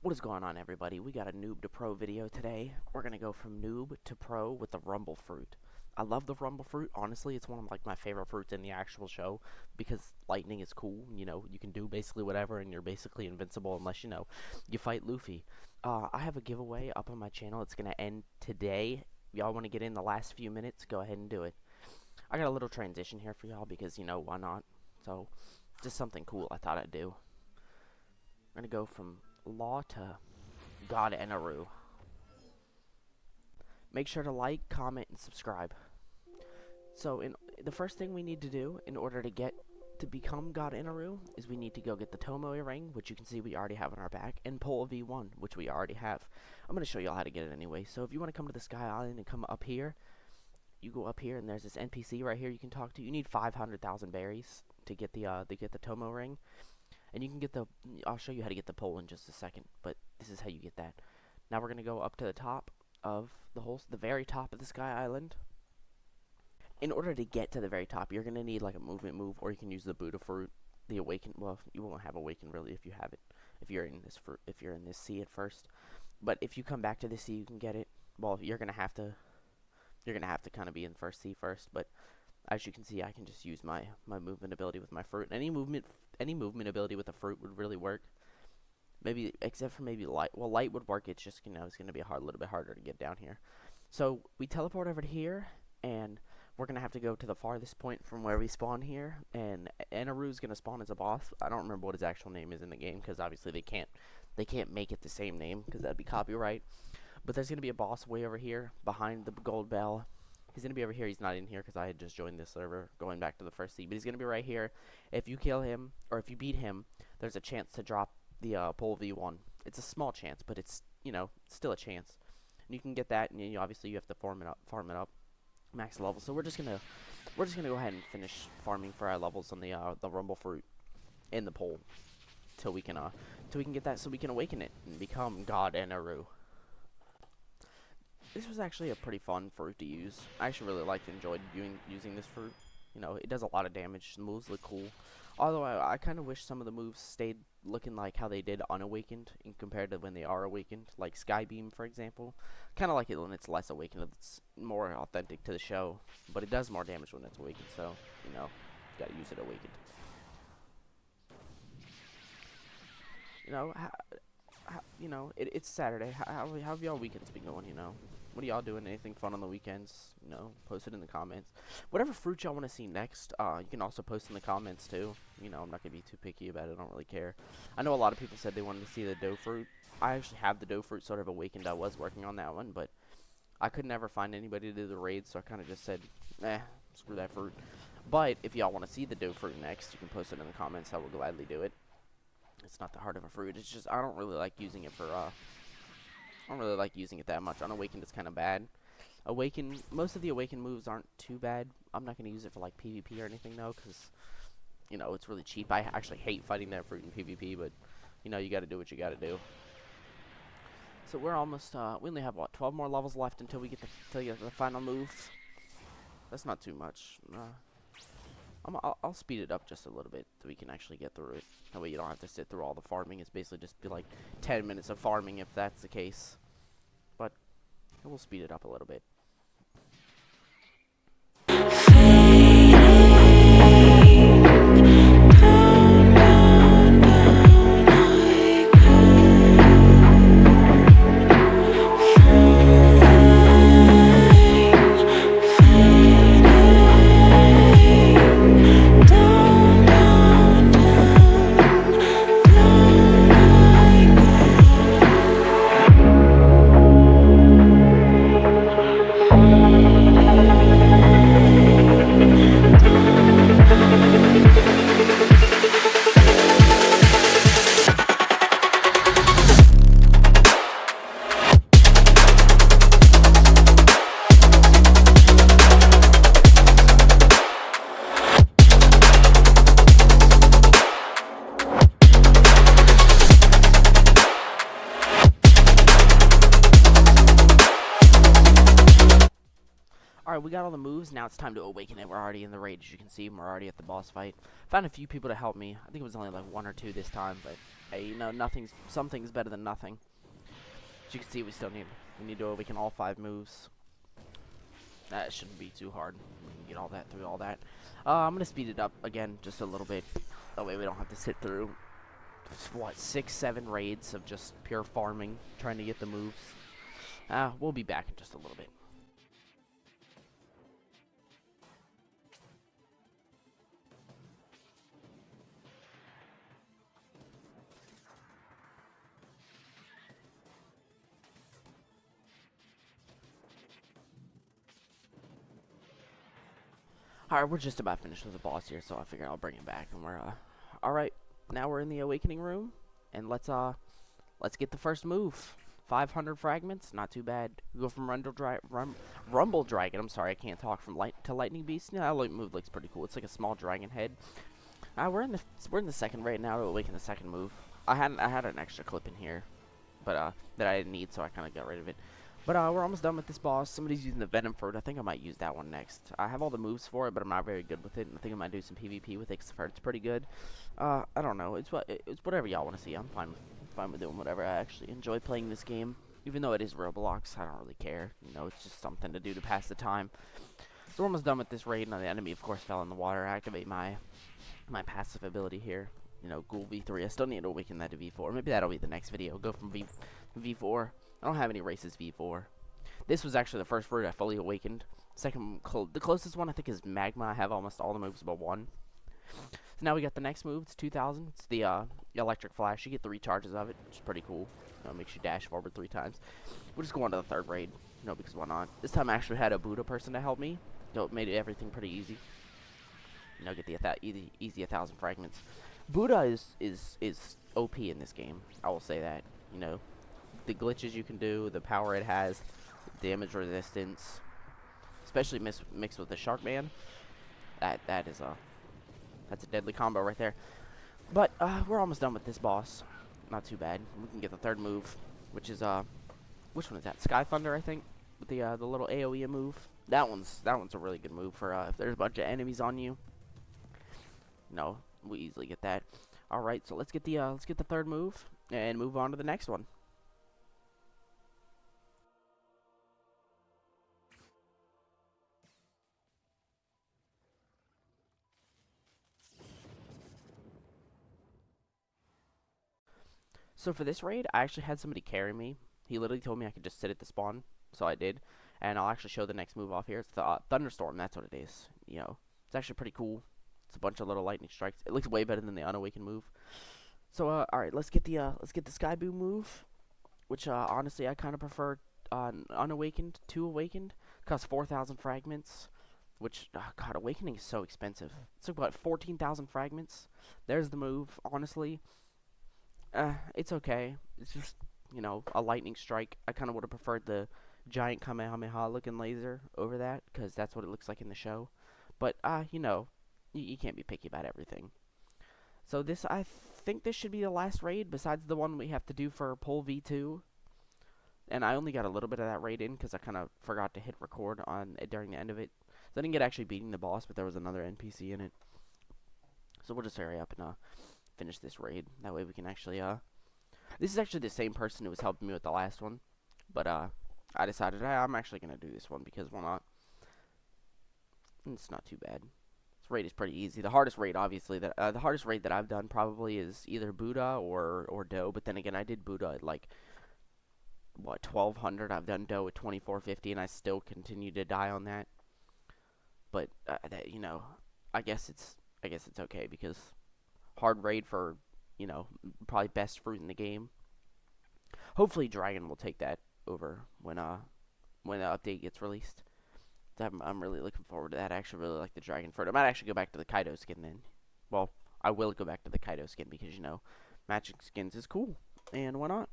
What is going on, everybody? We got a noob to pro video today. We're gonna go from noob to pro with the rumble fruit. I love the rumble fruit. Honestly, it's one of my favorite fruits in the actual show because lightning is cool. You can do basically whatever, and you're basically invincible unless you fight Luffy. I have a giveaway up on my channel. It's gonna end today. If y'all want to get in the last few minutes, go ahead and do it. I got a little transition here for y'all because why not? So, just something cool I thought I'd do. We're gonna go from Law to God Eneru. Make sure to like, comment, and subscribe. So, the first thing we need to do in order to become God Eneru is we need to go get the Tomoe ring, which you can see we already have on our back, and pull a V1, which we already have. I'm going to show y'all how to get it anyway. So if you want to come to the Sky Island and come up here, you go up here and there's this NPC right here you can talk to. You need 500,000 berries to get the Tomoe ring. And you can get I'll show you how to get the pole in just a second, but this is how you get that. Now we're going to go up to the top of the very top of the Sky Island. In order to get to the very top, you're going to need like a movement move, or you can use the Buddha fruit, the awaken. Well, you won't have awaken really if you have it, if you're in this sea at first. But if you come back to the sea, you can get it. Well, you're going to have to kind of be in the first sea first, but as you can see, I can just use my movement ability with my fruit. Any movement ability with a fruit would really work. Maybe, except for maybe light. Well, light would work. It's just, it's going to be a little bit harder to get down here. So we teleport over to here, and we're going to have to go to the farthest point from where we spawn here. And Eneru is going to spawn as a boss. I don't remember what his actual name is in the game, because obviously they can't make it the same name, because that'd be copyright. But there's going to be a boss way over here behind the gold bell. He's going to be over here. He's not in here because I had just joined this server going back to the first sea. But he's going to be right here. If you kill him, or if you beat him, there's a chance to drop the pole V1. It's a small chance, but it's, still a chance. And you can get that, and obviously you have to farm it up, max level. So we're just going to go ahead and finish farming for our levels on the rumble fruit and the pole till we can get that, so we can awaken it and become God Eneru. This was actually a pretty fun fruit to use. I actually really enjoyed using this fruit. It does a lot of damage. The moves look cool. Although I kind of wish some of the moves stayed looking like how they did unawakened compared to when they are awakened. Like Sky Beam, for example. Kind of like it when it's less awakened. It's more authentic to the show. But it does more damage when it's awakened. So, you gotta use it awakened. It's Saturday. How have y'all weekends been going, What are y'all doing? Anything fun on the weekends? Post it in the comments. Whatever fruit y'all want to see next, you can also post in the comments too. I'm not going to be too picky about it. I don't really care. I know a lot of people said they wanted to see the dough fruit. I actually have the dough fruit sort of awakened. I was working on that one, but I could never find anybody to do the raid, so I kind of just said, screw that fruit. But if y'all want to see the dough fruit next, you can post it in the comments. I will gladly do it. It's not the heart of a fruit. It's just I don't really like using it for I don't really like using it that much. Unawakened is kind of bad. Most of the awakened moves aren't too bad. I'm not going to use it for like PvP or anything though, because it's really cheap. I actually hate fighting that fruit in PvP, but you got to do what you got to do. So we're almost we only have what, 12 more levels left until we get the final move. That's not too much. I'll speed it up just a little bit so we can actually get through it. That way you don't have to sit through all the farming. It's basically just be like 10 minutes of farming if that's the case. But we'll speed it up a little bit. Alright, we got all the moves. Now it's time to awaken it. We're already in the raid, as you can see. We're already at the boss fight. Found a few people to help me. I think it was only like 1 or 2 this time, but Hey, you know, something's better than nothing. As you can see, we need to awaken all 5 moves. That shouldn't be too hard. We can get all that through all that. I'm gonna speed it up again just a little bit. That way we don't have to sit through what 6, 7 raids of just pure farming, trying to get the moves. We'll be back in just a little bit. Alright, we're just about finished with the boss here, so I figured I'll bring it back, and we're alright. Now we're in the awakening room, and let's get the first move. 500 fragments, not too bad. We go from Rumble Dragon. I'm sorry, I can't talk. From Lightning Beast. Yeah, that move looks pretty cool. It's like a small dragon head. We're in the second right now to awaken the second move. I had an extra clip in here, but that I didn't need, so I kind of got rid of it. But we're almost done with this boss. Somebody's using the Venom Fruit. I think I might use that one next. I have all the moves for it, but I'm not very good with it. And I think I might do some PvP with it because it's pretty good. I don't know. It's whatever y'all want to see. I'm fine with doing whatever. I actually enjoy playing this game, even though it is Roblox. I don't really care. You know, it's just something to do to pass the time. So we're almost done with this raid. Now the enemy, of course, fell in the water. I activate my passive ability here. You know, Ghoul V3. I still need to awaken that to V4. Maybe that'll be the next video. Go from V4. I don't have any races V4. This was actually the first raid I fully awakened. Second, the closest one I think is Magma. I have almost all the moves but one. So now we got the next move. It's 2000. It's the electric flash. You get 3 charges of it, which is pretty cool. You know, it makes you dash forward 3 times. We'll just go on to the third raid. You know, because why not? This time I actually had a Buddha person to help me. So it made everything pretty easy. You know, get the easy 1,000 fragments. Buddha is OP in this game. I will say that. You know, the glitches you can do, the power it has, damage resistance, especially mixed with the Shark Man. That's a deadly combo right there. But we're almost done with this boss. Not too bad. We can get the third move, which is which one is that? Sky Thunder, I think, with the little AOE move. That one's a really good move for if there's a bunch of enemies on you. No, we easily get that. All right, so let's get the third move and move on to the next one. So for this raid, I actually had somebody carry me. He literally told me I could just sit at the spawn, so I did. And I'll actually show the next move off here. It's the Thunderstorm. That's what it is. You know, it's actually pretty cool. It's a bunch of little lightning strikes. It looks way better than the unawakened move. So all right, let's get the Sky Boom move, which honestly I kind of prefer unawakened to awakened. Costs 4,000 fragments, which God, awakening is so expensive. It's about 14,000 fragments. There's the move. Honestly, it's okay. It's just, you know, a lightning strike. I kind of would have preferred the giant Kamehameha looking laser over that, because that's what it looks like in the show. But you know, you can't be picky about everything. So I think this should be the last raid, besides the one we have to do for Pole V2. And I only got a little bit of that raid in, because I kind of forgot to hit record on during the end of it. So I didn't get actually beating the boss, but there was another NPC in it. So we'll just hurry up and finish this raid. That way we can actually, this is actually the same person who was helping me with the last one. But, I decided, I'm actually going to do this one, because why not? And it's not too bad. This raid is pretty easy. The hardest raid, obviously, the hardest raid that I've done probably is either Buddha or Doe. But then again, I did Buddha at, like, what, 1,200? I've done Doe at 2,450, and I still continue to die on that. But, you know, I guess it's okay, because hard raid for, you know, probably best fruit in the game. Hopefully Dragon will take that over when the update gets released. I'm really looking forward to that. I actually really like the Dragon fruit. I might actually go back to the Kaido skin then. Well, I will go back to the Kaido skin because, you know, matching skins is cool. And why not?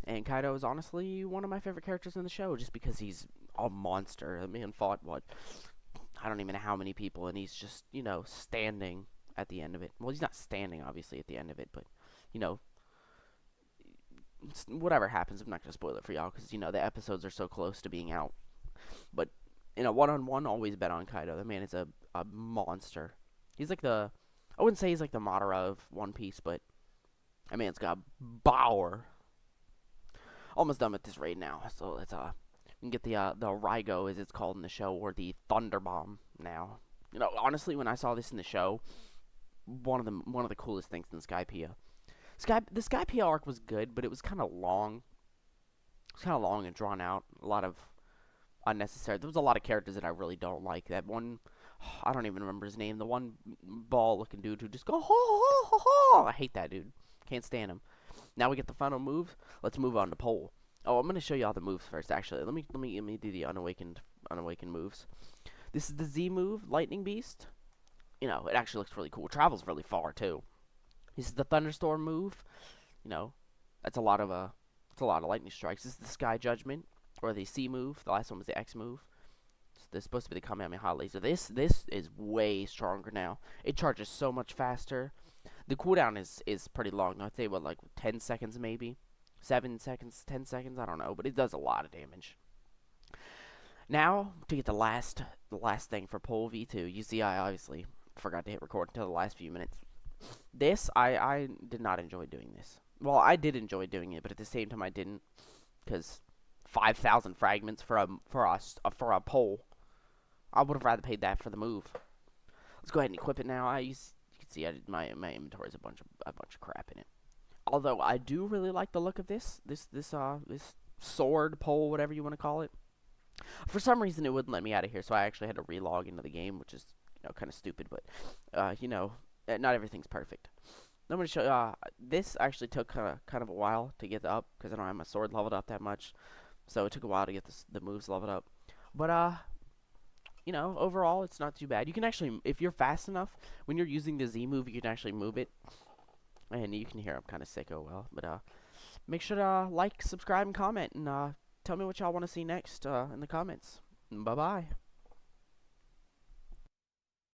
And Kaido is honestly one of my favorite characters in the show, just because he's a monster. The man fought, what, I don't even know how many people, and he's just, you know, standing at the end of it. Well, he's not standing, obviously, at the end of it, but, you know, whatever happens, I'm not going to spoil it for y'all, because, you know, the episodes are so close to being out. But in a one-on-one, always bet on Kaido. The man is a monster. He's like the... I wouldn't say he's like the Madara of One Piece, but I mean, it's got power. Almost done with this raid now, so let's we can get the Rygo, as it's called in the show, or the Thunder Bomb now. You know, honestly, when I saw this in the show, one of the coolest things in the Skypiea. The Skypiea arc was good, but it was kind of long. It was kind of long and drawn out. A lot of unnecessary. There was a lot of characters that I really don't like. That one, I don't even remember his name. The one ball-looking dude who just go ho ho ho ho. I hate that dude. Can't stand him. Now we get the final move. Let's move on to pole. Oh, I'm gonna show you all the moves first. Actually, let me do the unawakened moves. This is the Z move, Lightning Beast. You know, it actually looks really cool. It travels really far too. This is the Thunderstorm move. You know, that's a lot of lightning strikes. This is the Sky Judgment, or the C move. The last one was the X move. So this is supposed to be the Kamehameha laser. This is way stronger now. It charges so much faster. The cooldown is pretty long. I'd say what, like 10 seconds maybe, 7 seconds, 10 seconds. I don't know, but it does a lot of damage. Now to get the last thing for pole V2. You see, I obviously forgot to hit record until the last few minutes. This I did not enjoy doing this. Well, I did enjoy doing it, but at the same time I didn't, because 5,000 fragments for a pole. I would have rather paid that for the move. Let's go ahead and equip it now. You can see my inventory is a bunch of crap in it. Although I do really like the look of this sword pole, whatever you want to call it. For some reason it wouldn't let me out of here, so I actually had to relog into the game, which is kind of stupid. But not everything's perfect. I'm going to show you, this actually took kind of a while to get up, because I don't have my sword leveled up that much. So it took a while to get the moves leveled up. But, overall, it's not too bad. You can actually, if you're fast enough, when you're using the Z move, you can actually move it. And you can hear I'm kind of sick, oh well. But, make sure to like, subscribe, and comment. And, tell me what y'all want to see next in the comments. Bye-bye.